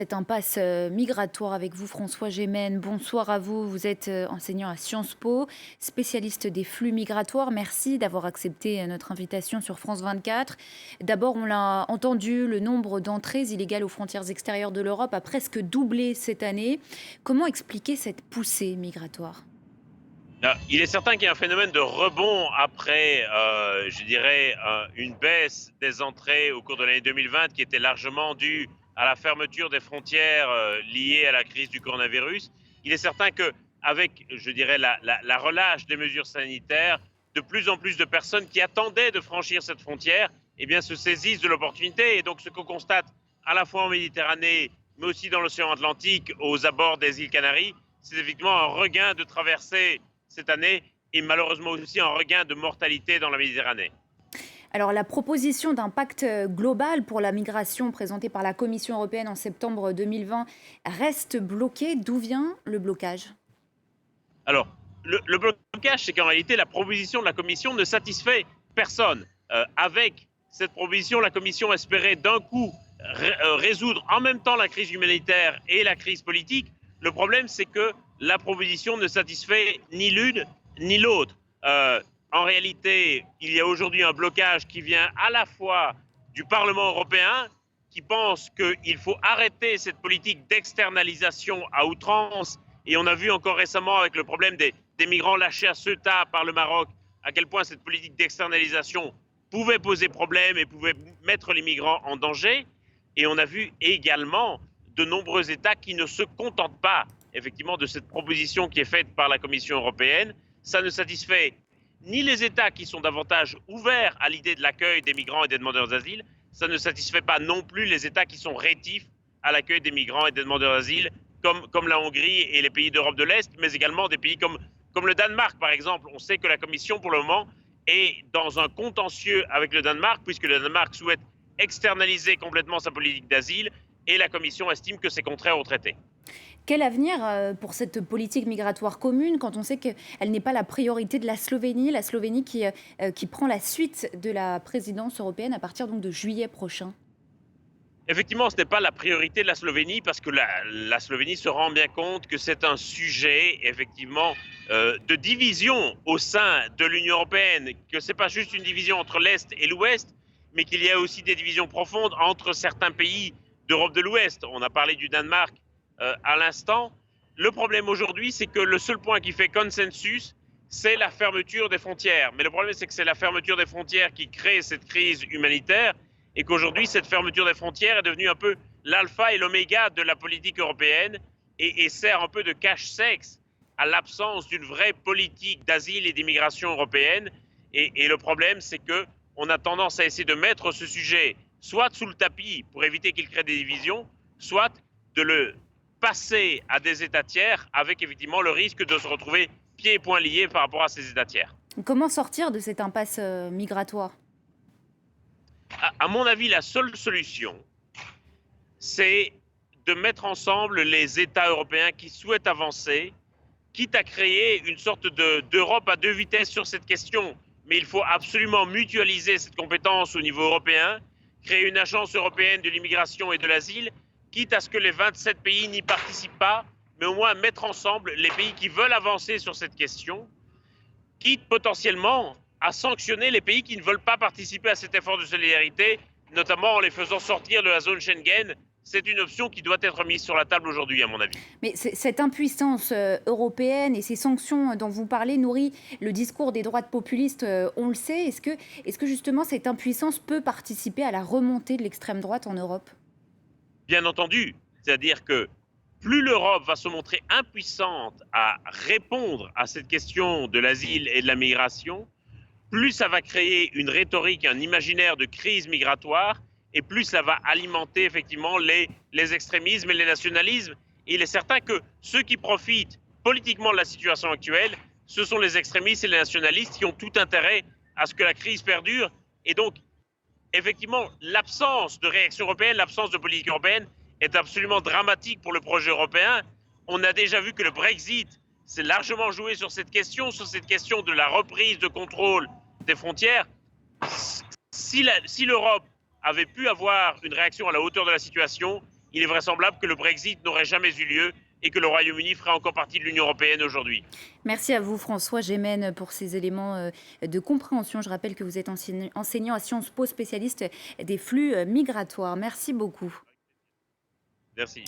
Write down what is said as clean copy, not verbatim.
Cette impasse migratoire avec vous, François Gémen. Bonsoir à vous. Vous êtes enseignant à Sciences Po, spécialiste des flux migratoires. Merci d'avoir accepté notre invitation sur France 24. D'abord, on l'a entendu, le nombre d'entrées illégales aux frontières extérieures de l'Europe a presque doublé cette année. Comment expliquer cette poussée migratoire? Il est certain qu'il y a un phénomène de rebond après, je dirais, une baisse des entrées au cours de l'année 2020 qui était largement due à la fermeture des frontières liée à la crise du coronavirus. Il est certain qu'avec, je dirais, la relâche des mesures sanitaires, de plus en plus de personnes qui attendaient de franchir cette frontière eh bien, se saisissent de l'opportunité. Et donc ce qu'on constate à la fois en Méditerranée, mais aussi dans l'océan Atlantique, aux abords des îles Canaries, c'est effectivement un regain de traversées cette année et malheureusement aussi un regain de mortalité dans la Méditerranée. Alors, la proposition d'un pacte global pour la migration présentée par la Commission européenne en septembre 2020 reste bloquée. D'où vient le blocage? Alors, le blocage, c'est qu'en réalité, la proposition de la Commission ne satisfait personne. Avec cette proposition, la Commission espérait d'un coup résoudre en même temps la crise humanitaire et la crise politique. Le problème, c'est que la proposition ne satisfait ni l'une ni l'autre. En réalité, il y a aujourd'hui un blocage qui vient à la fois du Parlement européen, qui pense qu'il faut arrêter cette politique d'externalisation à outrance. Et on a vu encore récemment avec le problème des migrants lâchés à Ceuta par le Maroc, à quel point cette politique d'externalisation pouvait poser problème et pouvait mettre les migrants en danger. Et on a vu également de nombreux États qui ne se contentent pas effectivement de cette proposition qui est faite par la Commission européenne. Ça ne satisfait ni les États qui sont davantage ouverts à l'idée de l'accueil des migrants et des demandeurs d'asile, ça ne satisfait pas non plus les États qui sont rétifs à l'accueil des migrants et des demandeurs d'asile, comme la Hongrie et les pays d'Europe de l'Est, mais également des pays comme le Danemark, par exemple. On sait que la Commission, pour le moment, est dans un contentieux avec le Danemark, puisque le Danemark souhaite externaliser complètement sa politique d'asile, et la Commission estime que c'est contraire au traité. Quel avenir pour cette politique migratoire commune quand on sait qu'elle n'est pas la priorité de la Slovénie qui prend la suite de la présidence européenne à partir donc de juillet prochain? Effectivement, ce n'est pas la priorité de la Slovénie parce que la Slovénie se rend bien compte que c'est un sujet, effectivement, de division au sein de l'Union européenne, que ce n'est pas juste une division entre l'Est et l'Ouest, mais qu'il y a aussi des divisions profondes entre certains pays d'Europe de l'Ouest. On a parlé du Danemark à l'instant. Le problème aujourd'hui, c'est que le seul point qui fait consensus, c'est la fermeture des frontières. Mais le problème, c'est que c'est la fermeture des frontières qui crée cette crise humanitaire et qu'aujourd'hui, cette fermeture des frontières est devenue un peu l'alpha et l'oméga de la politique européenne et sert un peu de cache-sexe à l'absence d'une vraie politique d'asile et d'immigration européenne. Et le problème, c'est qu'on a tendance à essayer de mettre ce sujet soit sous le tapis pour éviter qu'il crée des divisions, soit de le passer à des États tiers avec effectivement le risque de se retrouver pieds et poings liés par rapport à ces États tiers. Comment sortir de cette impasse migratoire? À mon avis, la seule solution, c'est de mettre ensemble les États européens qui souhaitent avancer, quitte à créer une sorte d'Europe à deux vitesses sur cette question. Mais il faut absolument mutualiser cette compétence au niveau européen, créer une agence européenne de l'immigration et de l'asile, quitte à ce que les 27 pays n'y participent pas, mais au moins mettre ensemble les pays qui veulent avancer sur cette question, quitte potentiellement à sanctionner les pays qui ne veulent pas participer à cet effort de solidarité, notamment en les faisant sortir de la zone Schengen. C'est une option qui doit être mise sur la table aujourd'hui, à mon avis. Mais cette impuissance européenne et ces sanctions dont vous parlez nourrit le discours des droites populistes, on le sait. Est-ce que justement cette impuissance peut participer à la remontée de l'extrême droite en Europe? Bien entendu, c'est-à-dire que plus l'Europe va se montrer impuissante à répondre à cette question de l'asile et de la migration, plus ça va créer une rhétorique, un imaginaire de crise migratoire, et plus ça va alimenter effectivement les extrémismes et les nationalismes. Et il est certain que ceux qui profitent politiquement de la situation actuelle, ce sont les extrémistes et les nationalistes qui ont tout intérêt à ce que la crise perdure. Et donc, effectivement, l'absence de réaction européenne, l'absence de politique européenne est absolument dramatique pour le projet européen. On a déjà vu que le Brexit s'est largement joué sur cette question de la reprise de contrôle des frontières. Si l'Europe avait pu avoir une réaction à la hauteur de la situation, il est vraisemblable que le Brexit n'aurait jamais eu lieu et que le Royaume-Uni ferait encore partie de l'Union européenne aujourd'hui. Merci à vous, François Gémen, pour ces éléments de compréhension. Je rappelle que vous êtes enseignant à Sciences Po, spécialiste des flux migratoires. Merci beaucoup. Merci.